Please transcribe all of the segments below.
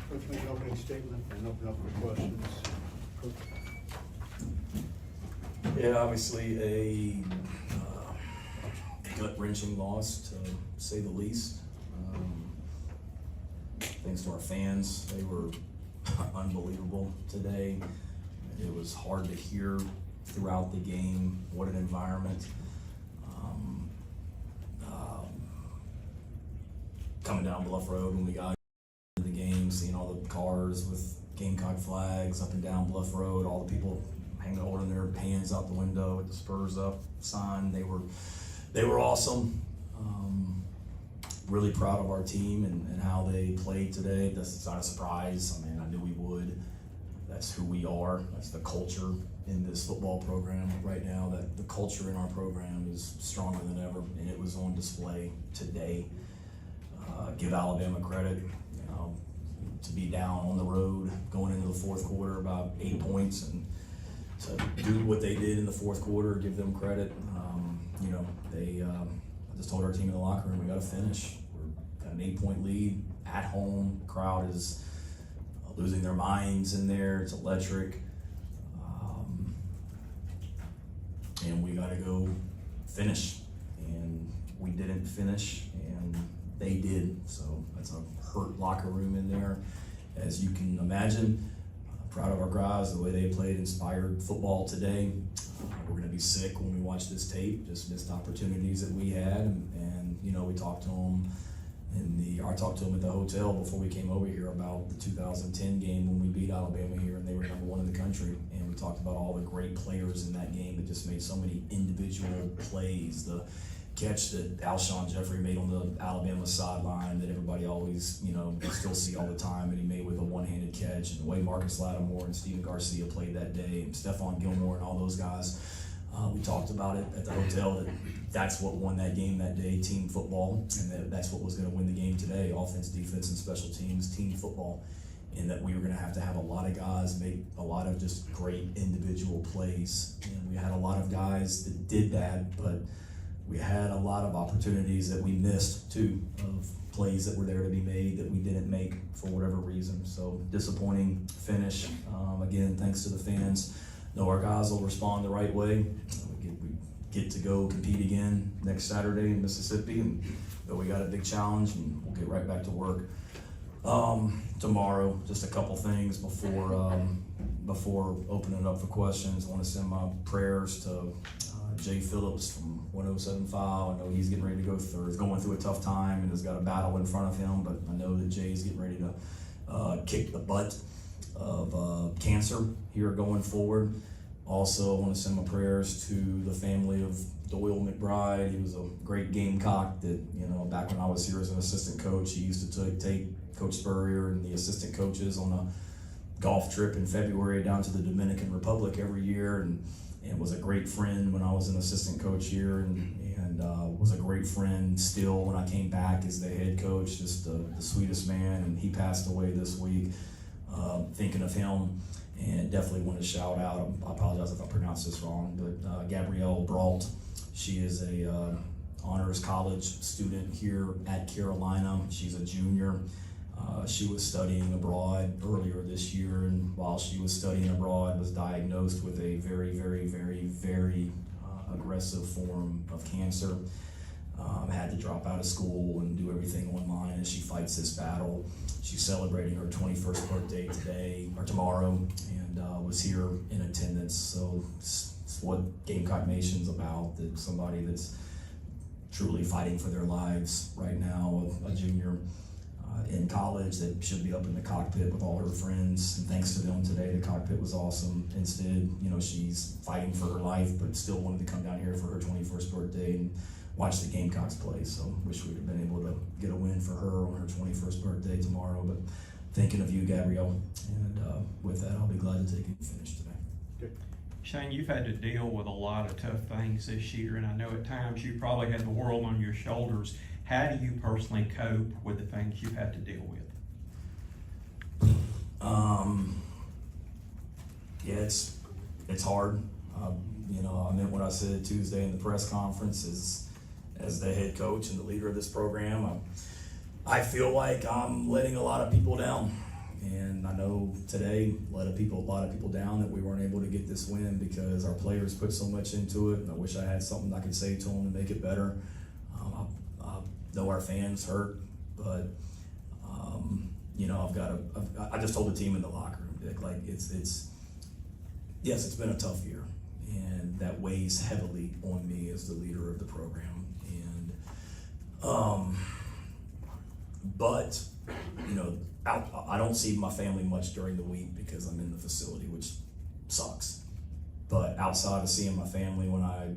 Let's make an opening statement and open up for questions. Coach? Yeah, obviously a gut-wrenching loss, to say the least. Thanks to our fans, they were unbelievable today. It was hard to hear throughout the game. What an environment. Coming down Bluff Road when we got into the game, seeing all the cars with Gamecock flags up and down Bluff Road, all the people holding their hands out the window with the Spurs Up sign. They were awesome. Really proud of our team and how they played today. That's not a surprise. I mean, I knew we would. That's who we are. That's the culture in this football program right now. That the culture in our program is stronger than ever, and it was on display today. Give Alabama credit, to be down on the road going into the fourth quarter about 8 points, and to do what they did in the fourth quarter, give them credit. I just told our team in the locker room, we got to finish. We're got an 8-point lead at home. The crowd is losing their minds in there. It's electric. And we got to go finish. And we didn't finish, and they did. So that's a hurt locker room in there, as you can imagine. Proud of our guys, the way they played inspired football today. We're going to be sick when we watch this tape, just missed opportunities that we had. And we talked to them I talked to them at the hotel before we came over here about the 2010 game when we beat Alabama here, and they were #1 in the country. And we talked about all the great players in that game that just made so many individual plays. The catch that Alshon Jeffrey made on the Alabama sideline that everybody always, still see all the time, and he made with a one-handed catch, and the way Marcus Lattimore and Steven Garcia played that day, and Stephon Gilmore and all those guys. We talked about it at the hotel, that's what won that game that day, team football, and that's what was going to win the game today, offense, defense, and special teams, team football, and that we were going to have a lot of guys make a lot of just great individual plays. And we had a lot of guys that did that, but we had a lot of opportunities that we missed too, of plays that were there to be made that we didn't make for whatever reason. So disappointing finish. Again, thanks to the fans. Know our guys will respond the right way. We get to go compete again next Saturday in Mississippi, and we got a big challenge, and we'll get right back to work. Tomorrow, just a couple things before opening it up for questions. I want to send my prayers to Jay Phillips from 1075. I know he's getting ready to going through a tough time and has got a battle in front of him, but I know that Jay's getting ready to kick the butt of cancer here going forward. Also, I want to send my prayers to the family of Doyle McBride. He was a great Gamecock that, back when I was here as an assistant coach, he used to take Coach Spurrier and the assistant coaches on a golf trip in February down to the Dominican Republic every year, and was a great friend when I was an assistant coach here, and was a great friend still when I came back as the head coach, just the sweetest man. And he passed away this week. Thinking of him, and definitely want to shout out, I apologize if I pronounced this wrong, but Gabrielle Brault. She is a honors college student here at Carolina. She's a junior. She was studying abroad earlier this year, and while she was studying abroad, was diagnosed with a very, very, very, very aggressive form of cancer. Had to drop out of school and do everything online as she fights this battle. She's celebrating her 21st birthday tomorrow, and was here in attendance. So it's what Gamecock Nation's about, that somebody that's truly fighting for their lives right now, a junior in college that should be up in the cockpit with all her friends. And thanks to them today, the cockpit was awesome. Instead, she's fighting for her life, but still wanted to come down here for her 21st birthday and watch the Gamecocks play. So wish we'd have been able to get a win for her on her 21st birthday tomorrow. But thinking of you, Gabrielle, and with that, I'll be glad to take it and finish today. Okay. Shane, you've had to deal with a lot of tough things this year, and I know at times you probably had the world on your shoulders. How do you personally cope with the things you've had to deal with? Yeah, it's hard. I meant what I said Tuesday in the press conference as the head coach and the leader of this program. I feel like I'm letting a lot of people down. And I know today a lot of people down that we weren't able to get this win because our players put so much into it. And I wish I had something I could say to them to make it better. I know our fans hurt, but I just told the team in the locker room, Dick, like it's been a tough year, and that weighs heavily on me as the leader of the program. And but I don't see my family much during the week because I'm in the facility, which sucks. But outside of seeing my family, when I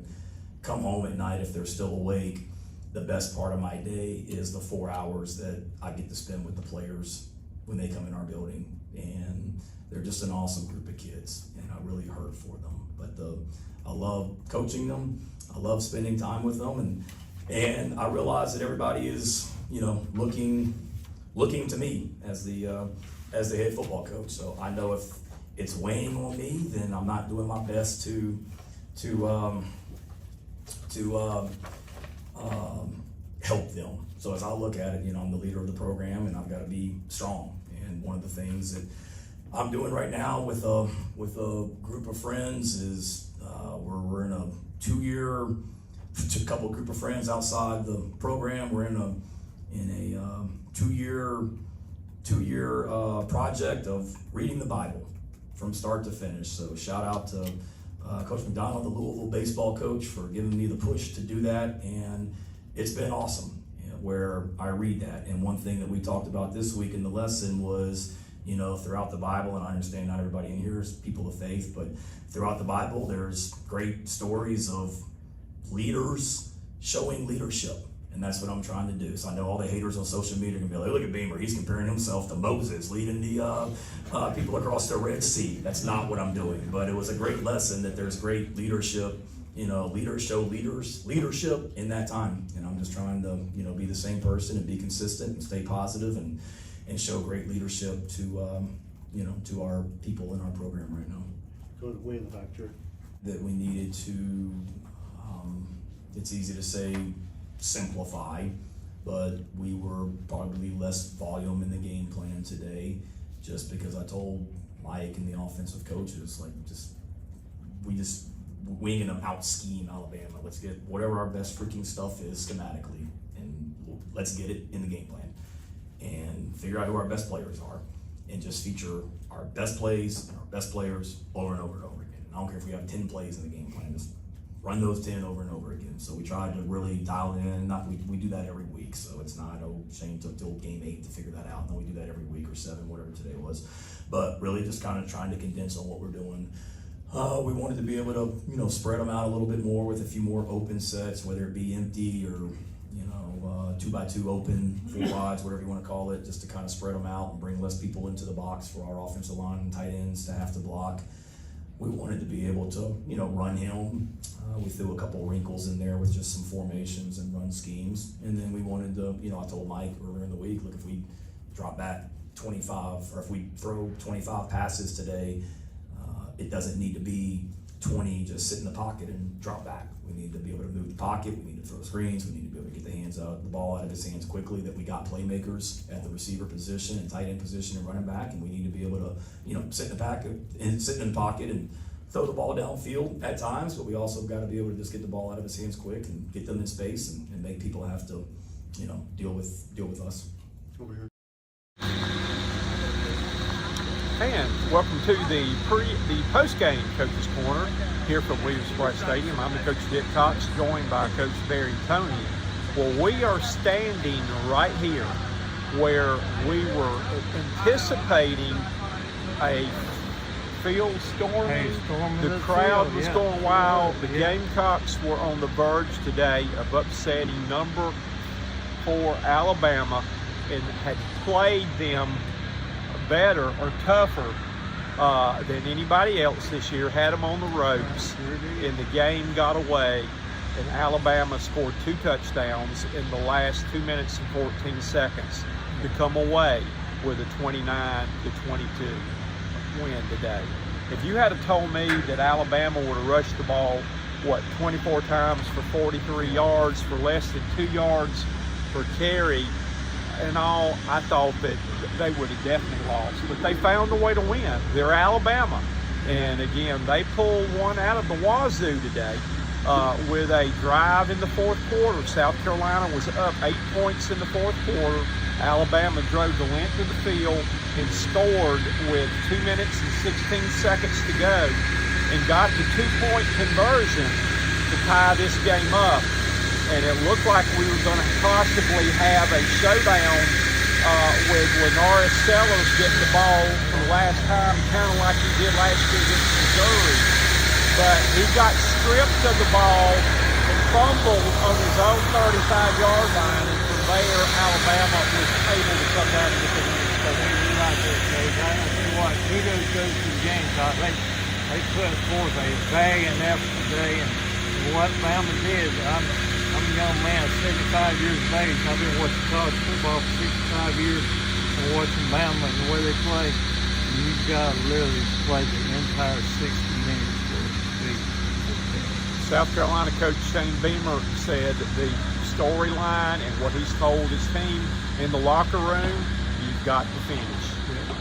come home at night, if they're still awake, the best part of my day is the 4 hours that I get to spend with the players when they come in our building. And they're just an awesome group of kids, and I really hurt for them. But I love coaching them. I love spending time with them, and I realize that everybody is, looking to me as the head football coach. So I know if it's weighing on me, then I'm not doing my best to help them. So as I look at it, I'm the leader of the program, and I've got to be strong. And one of the things that I'm doing right now with a group of friends is we're in a 2-year, a couple of group of friends outside the program. We're in a 2-year project of reading the Bible from start to finish. So shout out to Coach McDonald, the Louisville baseball coach, for giving me the push to do that, and it's been awesome. Where I read that, and one thing that we talked about this week in the lesson was, throughout the Bible, and I understand not everybody in here is people of faith, but throughout the Bible, there's great stories of leaders showing leadership. And that's what I'm trying to do. So I know all the haters on social media are going to be like, look at Beamer, he's comparing himself to Moses, leading the people across the Red Sea. That's not what I'm doing. But it was a great lesson that there's great leadership, leaders show leadership in that time. And I'm just trying to, be the same person and be consistent and stay positive and show great leadership to, to our people in our program right now. Go way in the back, Jerry. That we needed to, it's easy to say, simplify, but we were probably less volume in the game plan today, just because I told Mike and the offensive coaches, we ain't gonna out scheme Alabama. Let's get whatever our best freaking stuff is schematically, and let's get it in the game plan and figure out who our best players are, and just feature our best plays and our best players over and over and over again. I don't care if we have 10 plays in the game plan, just run those 10 over and over again. So we tried to really dial it in. We do that every week, so it's not, Shane took till game 8 to figure that out. No, we do that every week, or 7, whatever today was. But really just kind of trying to condense on what we're doing. We wanted to be able to, spread them out a little bit more with a few more open sets, whether it be empty or, 2x2 open, 4 wides, whatever you want to call it, just to kind of spread them out and bring less people into the box for our offensive line and tight ends to have to block. We wanted to be able to, run him. We threw a couple wrinkles in there with just some formations and run schemes. And then we wanted to, I told Mike earlier in the week, look, if we drop back 25, or if we throw 25 passes today, it doesn't need to be 20, just sit in the pocket and drop back. We need to be able to move the pocket. We need to throw screens. We need to be able to get the ball out of his hands quickly, that we got playmakers at the receiver position and tight end position and running back. And we need to be able to, sit in the pocket and throw the ball downfield at times, but we also got to be able to just get the ball out of his hands quick and get them in space and make people have to, deal with us. Over here. And welcome to the post-game Coach's Corner here from Williams Brice Stadium. I'm the Coach Dick Cox, joined by Coach Barry Toney. Well, we are standing right here where we were anticipating a field storming. The crowd was going wild. The Gamecocks were on the verge today of upsetting number 4 Alabama, and had played them better or tougher than anybody else this year. Had them on the ropes, and the game got away, and Alabama scored 2 touchdowns in the last 2 minutes and 14 seconds to come away with a 29-22 win today. If you had told me that Alabama would have rushed the ball, 24 times for 43 yards for less than 2 yards per carry, and all, I thought that they would have definitely lost, but they found a way to win. They're Alabama, and again, they pulled one out of the wazoo today with a drive in the fourth quarter. South Carolina was up 8 points in the fourth quarter. Alabama drove the length of the field and scored with 2 minutes and 16 seconds to go, and got the 2-point conversion to tie this game up. And it looked like we were going to possibly have a showdown with Linares Sellers getting the ball for the last time, kind of like he did last year against Missouri. But he got stripped of the ball and fumbled on his own 35-yard line, and from there, Alabama was able to come down and get the win. So You're right there, Coach. I tell you what, kudos goes to the Gamecocks. They put forth a valiant effort today, and what Bama did, I'm a young man, 75 years of age. I've been watching college football for 65 years and watching Bama and the way they play. And you've got to literally play the entire 60 minutes for it to be. South Carolina coach Shane Beamer said that the storyline and what he's told his team in the locker room, you've got to finish.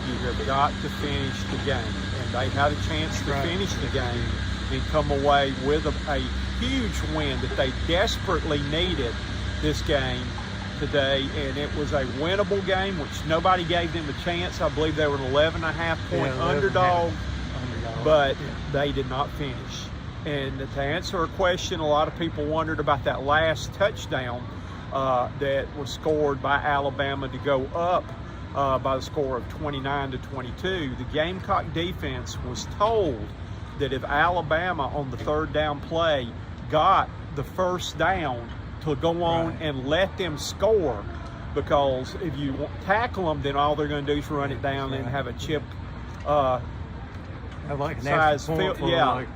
You have got to finish the game. And they had a chance to finish the game and come away with a huge win that they desperately needed this game today. And it was a winnable game, which nobody gave them a chance. I believe they were an 11.5-point underdog, but they did not finish. And to answer a question, a lot of people wondered about that last touchdown that was scored by Alabama to go up by the score of 29-22. The Gamecock defense was told that if Alabama on the third down play got the first down, to go on and let them score, because if you tackle them, then all they're going to do is run it down and have a chip Like size field,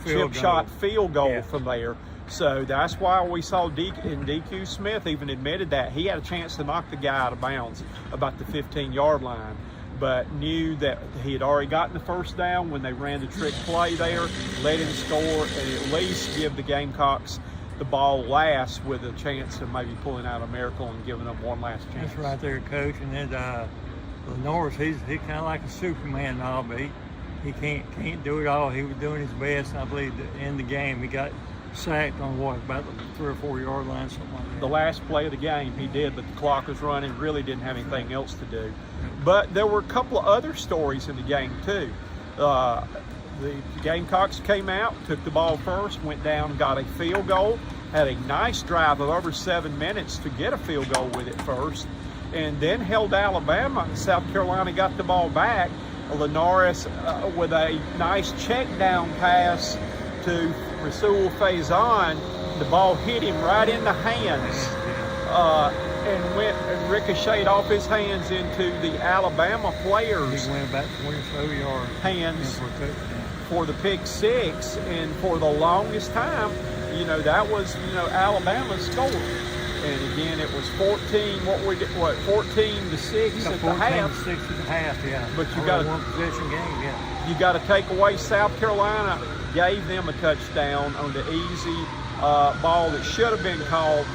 chip shot field goal from there. So that's why we saw DQ Smith even admitted that he had a chance to knock the guy out of bounds about the 15-yard line, but knew that he had already gotten the first down when they ran the trick play there, let him score, and at least give the Gamecocks the ball last with a chance of maybe pulling out a miracle and giving them one last chance. That's right there, Coach. And then Linares, he's kind of like a Superman now, but he can't do it all. He was doing his best, I believe, to end the game. He got sacked on about the 3 or 4 yard line, something like that. The last play of the game he did, but the clock was running, really didn't have anything else to do. But there were a couple of other stories in the game too. The Gamecocks came out, took the ball first, went down, got a field goal, had a nice drive of over 7 minutes to get a field goal with it first, and then held Alabama. South Carolina got the ball back. Linares with a nice check down pass to Rasul Faison. The ball hit him right in the hands and went and ricocheted off his hands into the Alabama players' He went about 20 or so yards hands for the pick six. And for the longest time, that was, Alabama's score. And again, it was 14 to 6 at the half. 14 to 6 at the half, yeah. But you got one possession game, yeah. You got to take away South Carolina gave them a touchdown on the easy ball that should have been called,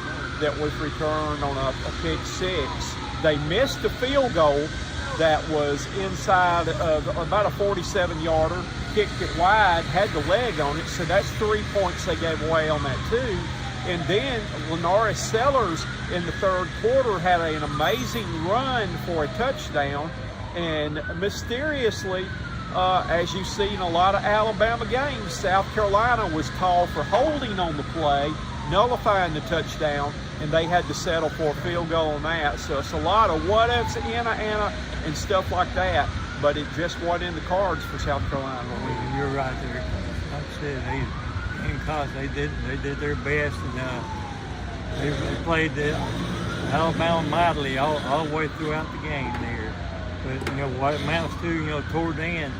that was returned on a pick six. They missed the field goal that was inside of about a 47-yarder, kicked it wide, had the leg on it, so that's 3 points they gave away on that too. And then Linares Sellers in the third quarter had an amazing run for a touchdown, and mysteriously, as you see in a lot of Alabama games, South Carolina was called for holding on the play, nullifying the touchdown, and they had to settle for a field goal on that. So it's a lot of what ifs, Anna, and stuff like that, but it just wasn't in the cards for South Carolina. You're right there. Like I said, Gamecocks, they did their best, and they played the Alabama mightily all the way throughout the game there. But what it amounts to, toward the end,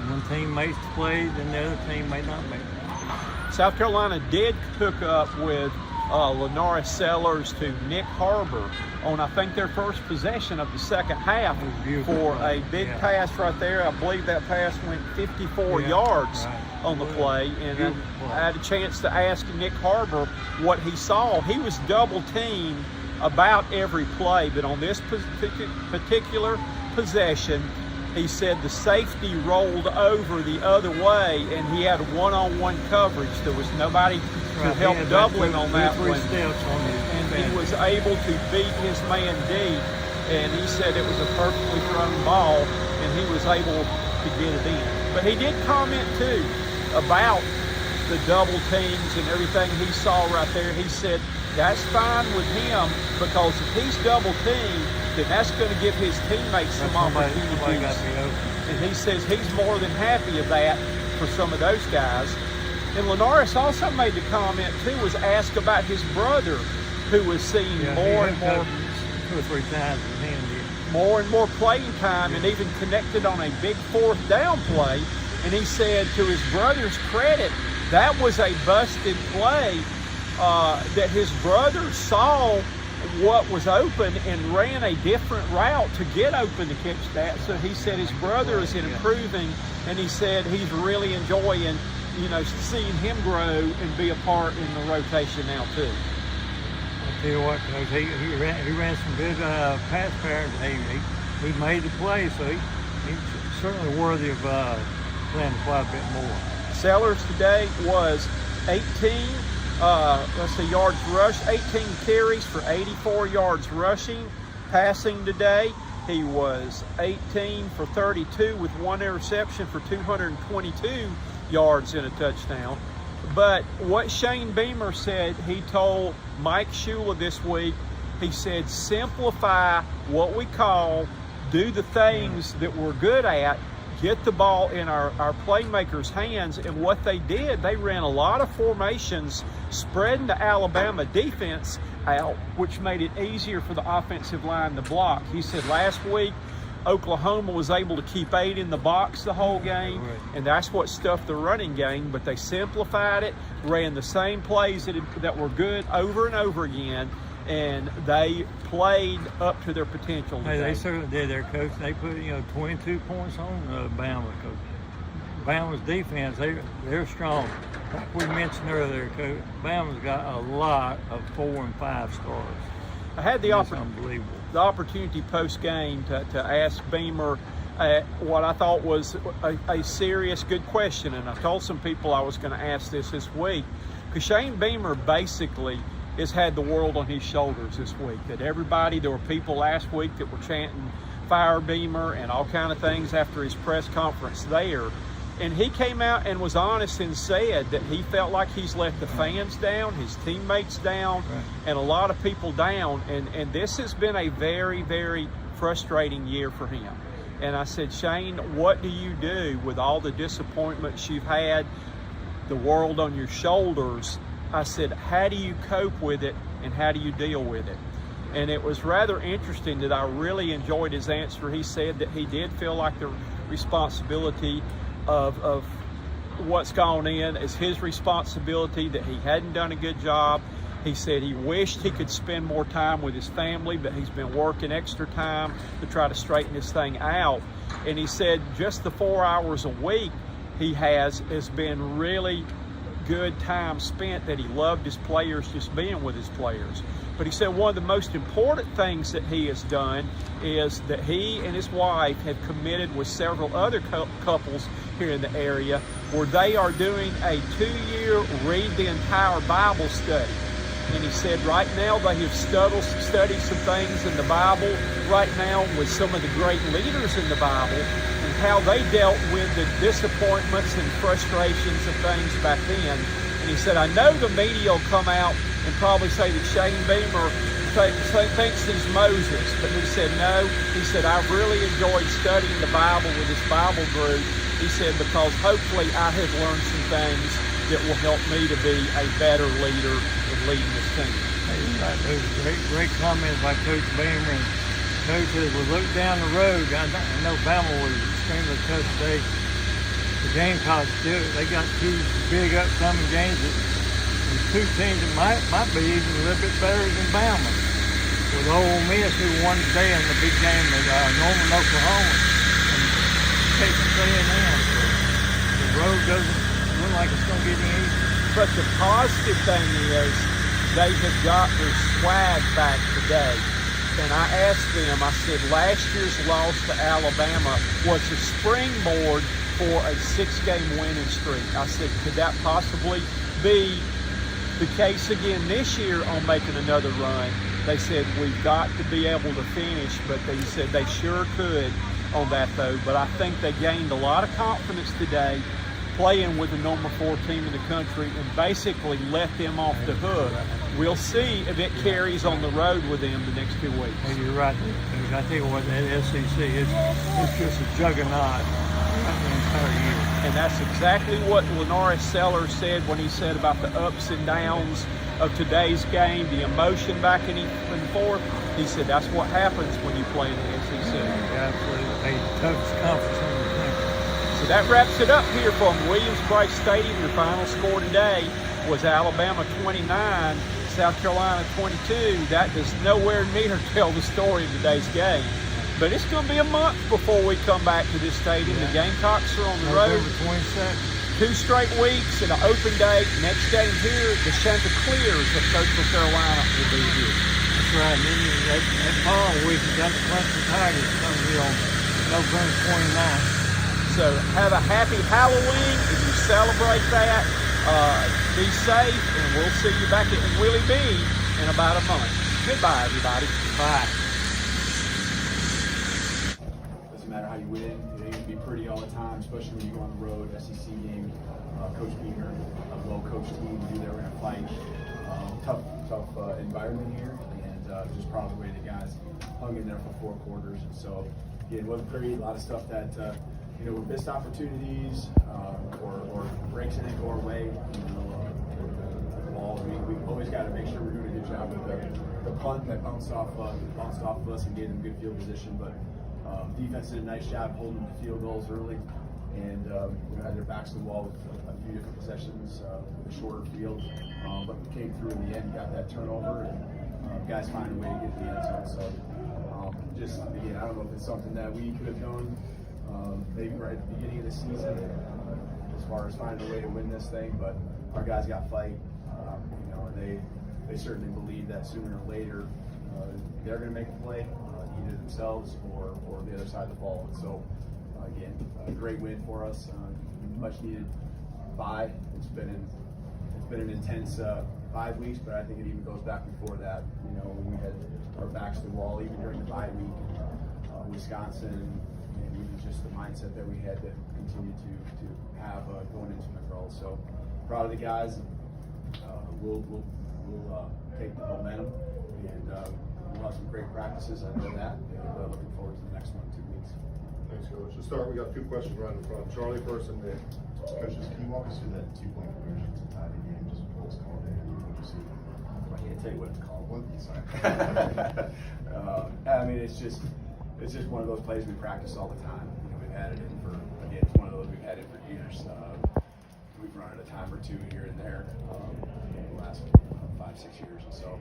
one team makes the plays and the other team may not make it. South Carolina did hook up with Linares Sellers to Nick Harbor on, I think, their first possession of the second half for a big pass right there. I believe that pass went 54 yards on the play, and I had a chance to ask Nick Harbor what he saw. He was double teamed about every play, but on this particular possession, he said the safety rolled over the other way, and he had one-on-one coverage. There was nobody to help doubling on that one, and he was able to beat his man deep. And he said it was a perfectly thrown ball, and he was able to get it in. But he did comment too about the double teams and everything he saw right there. He said that's fine with him, because if he's double teamed, then that's going to give his teammates some opportunities. And he says he's more than happy of that for some of those guys. And Linares also made the comment too, was asked about his brother, who was seeing more and more, 2 or 3 times with him. more and more playing time, and even connected on a big 4th down play. And he said, to his brother's credit, that was a busted play, that his brother saw what was open and ran a different route to get open to catch that. So he said his brother is improving, and he said he's really enjoying, seeing him grow and be a part in the rotation now too. I tell you what, Coach, he ran some good pass patterns. He made the play, so he's certainly worthy of playing quite a bit more. Sellers today was 18 yards rushed, 18 carries for 84 yards rushing. Passing today, he was 18 for 32 with 1 interception for 222 yards and a touchdown. But what Shane Beamer said, he told Mike Shula this week, he said, simplify what we call, do the things that we're good at, get the ball in our playmakers' hands. And what they did, they ran a lot of formations, spreading the Alabama defense out, which made it easier for the offensive line to block. He said last week, Oklahoma was able to keep 8 in the box the whole game, and that's what stuffed the running game. But they simplified it, ran the same plays that were good over and over again, and they played up to their potential today. Hey, they certainly did there, Coach. They put 22 points on Bama, Coach. Bama's defense, they're strong. Like we mentioned earlier, Coach, Bama's got a lot of 4 and 5 stars. I had the opportunity post-game to ask Beamer what I thought was a serious, good question, and I told some people I was going to ask this week, because Shane Beamer basically has had the world on his shoulders this week. That there were people last week that were chanting fire Beamer and all kind of things after his press conference there. And he came out and was honest and said that he felt like he's let the fans down, his teammates down, and a lot of people down. And this has been a very, very frustrating year for him. And I said, Shane, what do you do with all the disappointments you've had, the world on your shoulders? I said, how do you cope with it, and how do you deal with it? And it was rather interesting that I really enjoyed his answer. He said that he did feel like the responsibility of what's gone in is his responsibility, that he hadn't done a good job. He said he wished he could spend more time with his family, but he's been working extra time to try to straighten this thing out. And he said just the 4 hours a week he has been really good time spent, that he loved his players, just being with his players. But he said one of the most important things that he has done is that he and his wife have committed with several other couples here in the area, where they are doing a 2-year read the entire Bible study. And he said right now they have studied some things in the Bible right now with some of the great leaders in the Bible, and how they dealt with the disappointments and frustrations of things back then. And he said, I know the media will come out and probably say that Shane Beamer thinks he's Moses, but he said no. He said, I've really enjoyed studying the Bible with this Bible group. He said, because hopefully I have learned some things that will help me to be a better leader in leading this team. Those great comments by Coach Beamer. And Coach, as we look down the road, I know Bama was extremely tough today. The Gamecocks they got 2 big upcoming games. And 2 teams that might be even a little bit better than Bama. With Ole Miss, who won today in the big game at Norman, Oklahoma, and Texas A&M. So the road doesn't look like it's going to get any easier. But the positive thing is they have got their swag back today. And I asked them, I said, last year's loss to Alabama was a springboard for a 6-game winning streak. I said, could that possibly be the case again this year on making another run? They said, we've got to be able to finish, but they said they sure could on that though. But I think they gained a lot of confidence today playing with the number 4 team in the country and basically let them off the hook. We'll see if it carries on the road with them the next 2 weeks. Hey, you're right. I tell you what, that SEC is just a juggernaut the entire year. And that's exactly what Lenoris Sellers said when he said about the ups and downs of today's game, the emotion back and forth. He said that's what happens when you play in the SEC. Absolutely. Hey, toughest conference in the country. So that wraps it up here from Williams Brice Stadium. The final score today was Alabama 29, South Carolina 22. That does nowhere near tell the story of today's game. But it's going to be a month before we come back to this stadium. The Gamecocks are on the road. November 22nd. 2 straight weeks and an open date. Next game here, the Chanticleers of Coastal Carolina will be here. That's right. And then that following week, you got the Clemson Tigers coming here on November 29th. So have a happy Halloween if you celebrate that. Be safe, and we'll see you back at Willie B in about a month. Goodbye, everybody. Bye. Doesn't matter how you win, it ain't gonna be pretty all the time, especially when you go on the road, SEC game. Coach Beamer, a well-coached team, knew they were gonna fight. Tough environment here, and just proud of the way the guys hung in there for 4 quarters. And so, again, it wasn't pretty. A lot of stuff that were missed opportunities or breaks that didn't go our way. The ball. We always got to make sure we're doing a good job with the punt that bounced off of us and gave them good field position. But defense did a nice job holding the field goals early, and had their backs to the wall with a few different possessions with a shorter field, but came through in the end, got that turnover, and guys find a way to get to the end zone. So just again, I don't know if it's something that we could have done maybe right at the beginning of the season as far as finding a way to win this thing, but our guys got fight. They certainly believe that sooner or later they're going to make a play, either themselves or the other side of the ball. And so again, a great win for us, much needed bye. It's been an intense 5 weeks, but I think it even goes back before that. When we had our backs to the wall, even during the bye week, Wisconsin, and even just the mindset that we had to continue to have going into Monroe. So proud of the guys. We'll take the momentum, and we'll have some great practices. I know that, and looking forward to the next one in 2 weeks. Thanks, Coach. To start, we got 2 questions right in front. Charlie first, and then Coaches, can you walk us through that 2-point conversion to tie the game? Just what was called in and what you see? I can't tell you what it's called. What? Sorry. I mean, it's just one of those plays we practice all the time. We've had it in for, again, it's one of those we've had it for years. We've run it a time or two here and there in the last 5-6 years. And so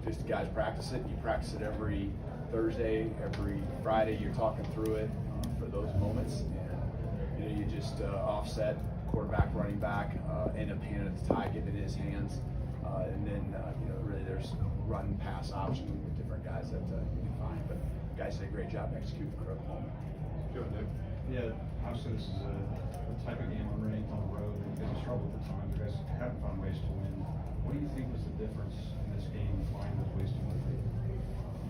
just the guys practice it. You practice it every Thursday, every Friday. You're talking through it for those moments. And, you just offset, quarterback, running back, end up handing it to Ty, get it in his hands. And then, really there's run pass option with different guys that you can find. But guys did a great job executing the critical moment. go ahead, Nick. Yeah, obviously this is a type of game on the road. You guys struggled at times. You guys haven't found ways to win. What do you think was the difference in this game, finding those ways to win?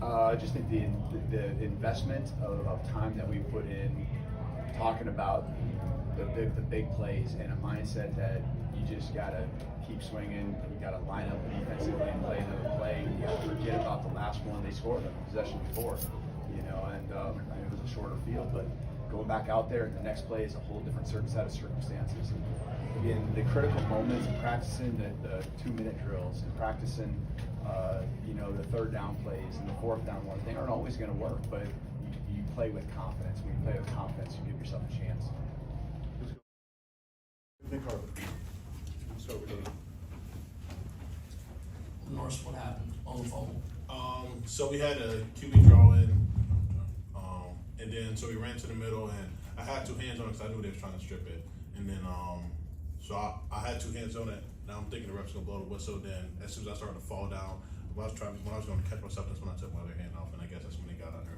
I just think the investment of time that we put in, talking about the big plays, and a mindset that you just gotta keep swinging. You gotta line up defensively and play another play. You gotta forget about the last one they scored on the possession before, and it was a shorter field, but going back out there and the next play is a whole different set of circumstances. And again, the critical moments of practicing the 2-minute drills and practicing, the 3rd down plays and the 4th down one, they aren't always going to work, but you play with confidence. When you play with confidence, you give yourself a chance. Nick Harper. So we go. Norris, what happened on the phone? So we had a QB draw in, and then so we ran to the middle, and I had 2 hands on it because I knew they was trying to strip it. And then so I had 2 hands on it, Now I'm thinking the ref's gonna blow the whistle. Then as soon as I started to fall down, when I was going to catch myself, that's when I took my other hand off, and I guess that's when they got under.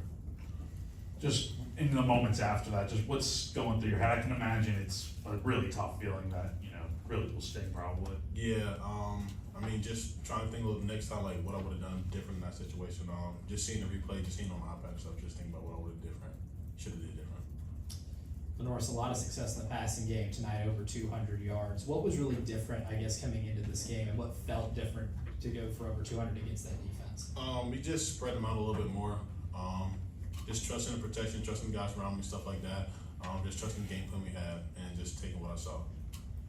Just in the moments after that, just what's going through your head? I can imagine it's a really tough feeling that, you know, really will sting probably. Yeah, I mean, just trying to think of the next time, like what I would have done different in that situation. Just seeing the replay, just seeing on the iPad stuff, just thinking about what I would have different, should have did different. Norris, a lot of success in the passing game tonight, over 200 yards. What was really different, I guess, coming into this game, and what felt different to go for over 200 against that defense? We just spread them out a little bit more. Just trusting the protection, trusting the guys around me, stuff like that. Just trusting the game plan we have, and just taking what I saw.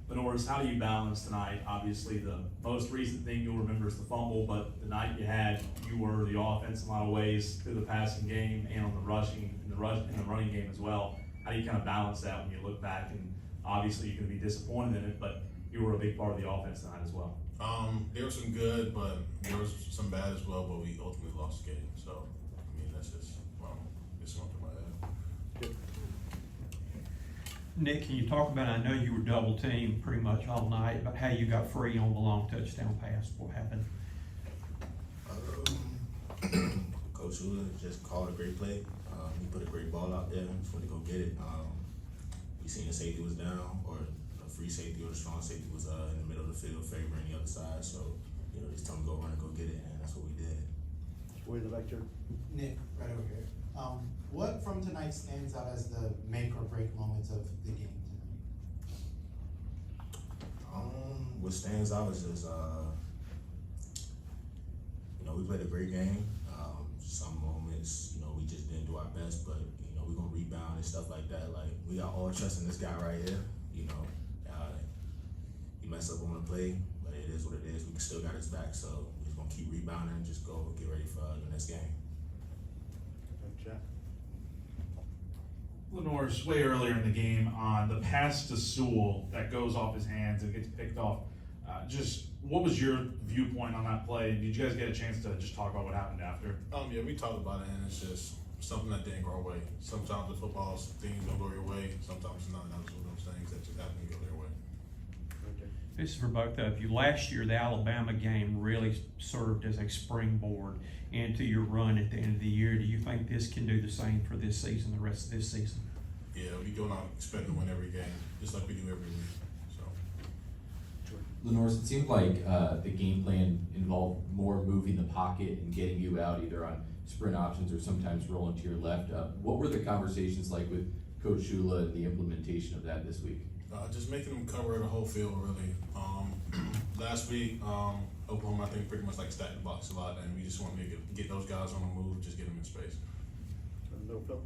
Norris, how do you balance tonight? Obviously, the most recent thing you'll remember is the fumble, but the night you had, you were the offense in a lot of ways through the passing game and on the rushing, in the running game as well. How do you kind of balance that when you look back? And obviously, you can be disappointed in it, but you were a big part of the offense tonight as well. There was some good, but there was some bad as well. But we ultimately lost the game. So, I mean, that's just it's going through my head. Nick, can you talk about, I know you were double teamed pretty much all night, but how you got free on the long touchdown pass? What happened? Coach Shula just called a great play. He put a great ball out there. Just wanted to go get it. We seen the safety was down, or a free safety or the strong safety was in the middle of the field favoring the other side. So, you know, just tell him to go run and go get it, and that's what we did. Way in the back there. Nick, right over here. What from tonight stands out as the make or break moments of the game tonight? What stands out is just, you know, we played a great game. Some moments, you know, we just didn't do our best, but, you know, we're going to rebound and stuff like that. Like, we got all trust in this guy right here. You know, he messed up on the play, but it is what it is. We still got his back, so we're just going to keep rebounding and just go get ready for the next game. Jack. Norris, way earlier in the game on the pass to Sewell that goes off his hands and gets picked off. Just what was your viewpoint on that play? Did you guys get a chance to just talk about what happened after? Yeah, we talked about it, and it's just something that didn't go our way. Sometimes the football things don't go your way. Sometimes it's not. That's one of those things that just happen to go their way. This is for both of you. Last year, the Alabama game really served as a springboard into your run at the end of the year. Do you think this can do the same for this season, the rest of this season? Yeah, we go out expecting to win every game, just like we do every week. Norris, it seemed like the game plan involved more moving the pocket and getting you out either on sprint options or sometimes rolling to your left. What were the conversations like with Coach Shula and the implementation of that this week? Just making them cover the whole field, really. Last week, Oklahoma, I think, pretty much like stacked the box a lot, and we just want to get those guys on the move, just get them in space. No, Phil.